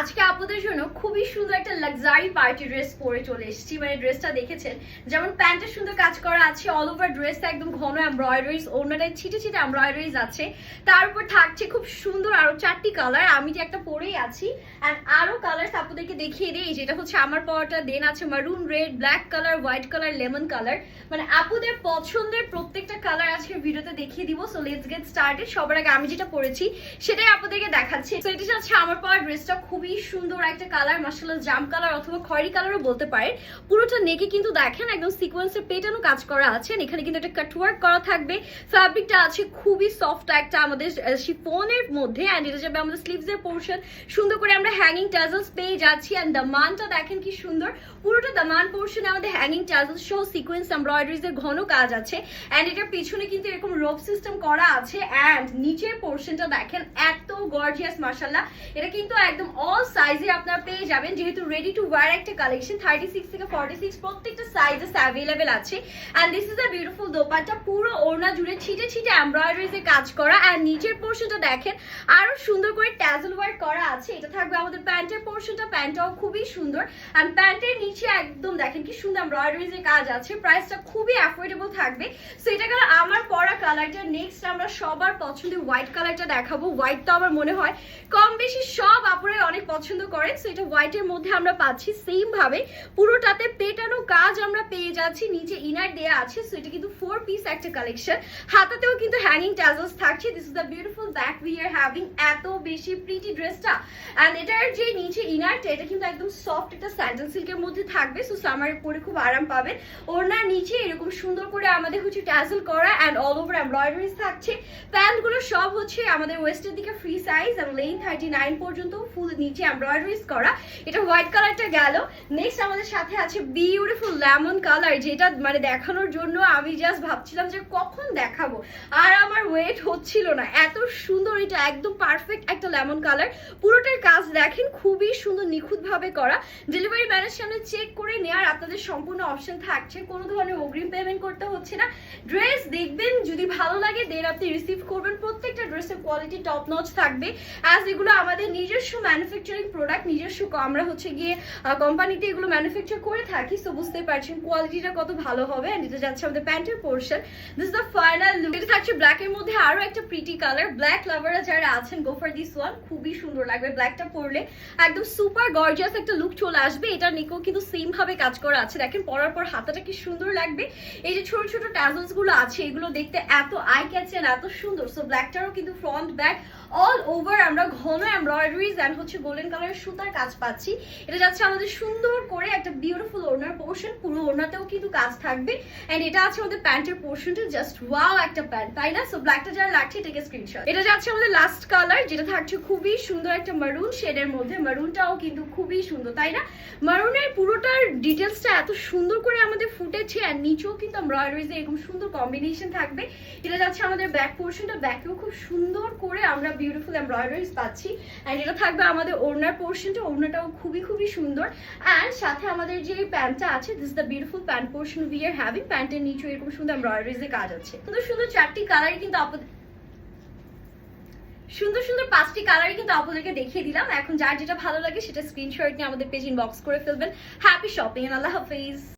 আজকে আপনাদের জন্য খুবই সুন্দর একটা লাক্সারি পার্টি ড্রেস পরে চলে এসেছি। মানে ড্রেসটা দেখেছেন, যেমন প্যান্টের সুন্দর কাজ করা আছে, অল ওভার ড্রেসটা একদম ঘন এমব্রয়ডারিজ, ওড়নাটায় ছিটে ছিটে এমব্রয়ডারিজ আছে। তার উপর থাকছে খুব সুন্দর আরো 4টি কালার। আমি যে একটা পরেই আছি, এন্ড আরো কালার আপনাদেরকে দেখিয়ে দিই। যেটা হচ্ছে আমার পরাটা, দেন আছে মারুন red, black colour, white colour, lemon colour. মানে আপুদের পছন্দের প্রত্যেকটা কালার আজকে ভিডিওতে দেখিয়ে দিব। So let's get started. সবার আগে আমি যেটা পরেছি সেটাই আপনাদেরকে দেখাচ্ছি। তো এটা হচ্ছে আমার পরা ড্রেসটা, খুবই সুন্দর একটা কালার, মাশাআল্লাহ জাম কালার অথবা খয়েরি কালারও বলতে পারেন। পুরোটা নেকে কিন্তু দেখেন একদম সিকোয়েন্সের পেটানো কাজ করা আছে। এখানে কিন্তু একটা কাটওয়ার্ক করা থাকবে। ফ্যাব্রিকটা আছে খুবই সফট একটা আমাদের শিফনের মধ্যে, এন্ড এটা যাবে আমাদের স্লিভস এর পোরশন। সুন্দর করে আমরা হ্যাঙ্গিং টাজলস পেয়ে যাচ্ছি, এন্ড দামানটা দেখেন কি সুন্দর। পুরোটা দামান পোরশনে আমাদের হ্যাঙ্গিং টাজলস সহ সিকোয়েন্স এমব্রয়ডারিজ এর ঘন কাজ আছে, এন্ড এটার পিছনে কিন্তু এরকম রোপ সিস্টেম করা আছে। এন্ড নিচের পোরশনটা দেখেন এত গর্জিয়াস, মাশাআল্লাহ। এটা কিন্তু একদম অল সাইজে আপনারা পেয়ে যাবেন, যেহেতু রেডি টু ওয়্যার একটা কালেকশন। 36 থেকে 46 প্রত্যেকটা সাইজে অ্যাভেলেবেল আছে। And this is a beautiful dupatta, পুরো ওড়না জুড়ে ছিটে ছিটে এমব্রয়ডারিজ এর কাজ করা। এন্ড নিচের পোরশনটা দেখেন আরো সুন্দর করে ট্যাজেল ওয়ার্ক করা আছে। এটা থাকবে আমাদের প্যান্টের পোরশনটা, প্যান্টটাও খুবই সুন্দর। এন্ড প্যান্টের নিচে একদম দেখেন কি সুন্দর এমব্রয়ডারিজ এর কাজ আছে। প্রাইসটা খুবই অ্যাফোর্ডেবল থাকবে। সো এটা গেল আমার পরা কালারটা। নেক্সট আমরা সবার পছন্দের হোয়াইট কালারটা দেখাবো। হোয়াইট তো আমার মনে হয় কম বেশি সব আপুরাই অনেক পছন্দ করেন। সো এটা হোয়াইটের মধ্যে আমরা পাচ্ছি সেম ভাবে পুরোটাতে পেটানো কাজ আমরা পেয়ে যাচ্ছি, নিচে ইনার দেয়া আছে। সো এটা কিন্তু 4 পিস একটা কালেকশন। হাতাতেও কিন্তু হ্যাঙ্গিং টাজলস থাকছে। This is the beautiful back we are having. এত বেশি প্রিটি ড্রেসটা, এন্ড এটার যে নিচে ইনারটা, এটা কিন্তু একদম সফট একটা স্যান্ডেল সিল্কের মধ্যে থাকবে। সো সামারে পরে খুব আরাম পাবেন। ওড়নার নিচে এরকম সুন্দর করে আমাদের হচ্ছে টাজেল করা, এন্ড অল ওভার এমব্রয়ডারিজ থাকছে। প্যান্টগুলো সব হচ্ছে আমাদের ওয়েস্টের দিকে ফ্রি সাইজ, এবং লেন 39 পর্যন্ত ফুল নিচে এমব্রয়ডারিজ করা। এটা হোয়াইট কালারটা গেল। নেক্সট আমাদের সাথে আছে বিউটিফুল লেমন কালার, যেটা মানে দেখানোর জন্য আমি জাস্ট ভাবছিলাম যে কখন দেখাবো, আর আমার ওয়েট হচ্ছিল না। এত সুন্দর, এটা একদম পারফেক্ট একটা লেমন কালার। পুরোটার কাজ দেখেন খুবই সুন্দর, নিখুঁত ভাবে করা। ডেলিভারি ম্যানের সামনে চেক করে নেওয়ার আপনাদের সম্পূর্ণ অপশন থাকছে, কোনো ধরনের অগ্রিম পেমেন্ট করতে হচ্ছে না। ড্রেস দেখবেন, যদি ভালো লাগে দেন আপনি রিসিভ করবেন। প্রত্যেকটা ড্রেসের কোয়ালিটি টপ নচ থাকবে, অ্যাজ এগুলো আমাদের নিজস্ব ম্যানুফ্যাকচারিং প্রোডাক্ট। নিজস্ব আমরা হচ্ছে গিয়ে কোম্পানিতে এগুলো ম্যানুফ্যাকচার করে থাকি। সো বুঝতে পারছেন কোয়ালিটিটা কত ভালো হবে। এন্ড এটা যাচ্ছে আমাদের প্যান্টের portion. This is the final look. এটা থাকছে ব্ল্যাক এর মধ্যে আরো একটা প্রিটি কালার। ব্ল্যাক লাভাররা যারা আছেন, গো ফর দিস ওয়ান। খুবই সুন্দর লাগবে ব্ল্যাকটা পরলে, একদম সুপার গর্জিয়াস একটা লুক চলে আসবে। এটার নিকেও কিন্তু সেম ভাবে কাজ করা আছে। দেখেন পরার পর হাতাটা কি সুন্দর লাগবে। এই যে ছোট ছোট ট্যাজলস গুলো আছে, এগুলো দেখতে এত আই ক্যাচিং, এত সুন্দর। সো ব্ল্যাকটারও কিন্তু ফ্রন্ট ব্যাক অল ওভার আমরা ঘন এমব্রয়ডারিজ এন্ড হচ্ছে গোল্ডেন কালারের সুতার কাজ পাচ্ছি। এটা যাচ্ছে আমাদের সুন্দর করে একটা বিউটিফুল ওড়নার পোরশন। পুরো ওড়নাতেও কিন্তু কাজ থাকবে, এন্ড এটা আছে আমাদের প্যান্টের পোরশনটা। জাস্ট ওয়াও একটা প্যান্ট, তাই না? সো ব্ল্যাকটা যারা লাগছে টেক এ স্ক্রিনশট। এটা যাচ্ছে আমাদের লাস্ট কালার, যেটা থাকছে খুবই সুন্দর একটা মারুন শেডের মধ্যে। মারুনটাও কিন্তু খুবই সুন্দর, তাই না? মারুনের পুরোটার ডিটেলসটা এত সুন্দর করে আমাদের ফুটেছে, আর নিচেও কিন্তু এমব্রয়ডারিজ এরকম সুন্দর কম্বিনেশন থাকবে। এটা যাচ্ছে আমাদের ব্যাক পোরশনটা। ব্যাকেও খুব সুন্দর করে আমরা বিউটিফুল এমব্রয়ডারিজ পাচ্ছি, এন্ড এটা থাকবে আমাদের ওড়নার পোরশনটা। ওড়নাটাও খুবই খুবই সুন্দর, এন্ড সাথে আমাদের যে প্যান্টটা আছে, this the beautiful pant portion we are having. প্যান্টের নিচে এরকম সুন্দর এমব্রয়ডারিজ এর কাজ আছে। সুন্দর সুন্দর 4টি কালারই কিন্তু সুন্দর সুন্দর 5টি কালারই কিন্তু আপনাদেরকে দেখিয়ে দিলাম। এখন যার যেটা ভালো লাগে সেটা স্ক্রিনশট নিয়ে আমাদের পেজ ইনবক্স করে ফেলবেন। হ্যাপি শপিং, আল্লাহ হাফেজ।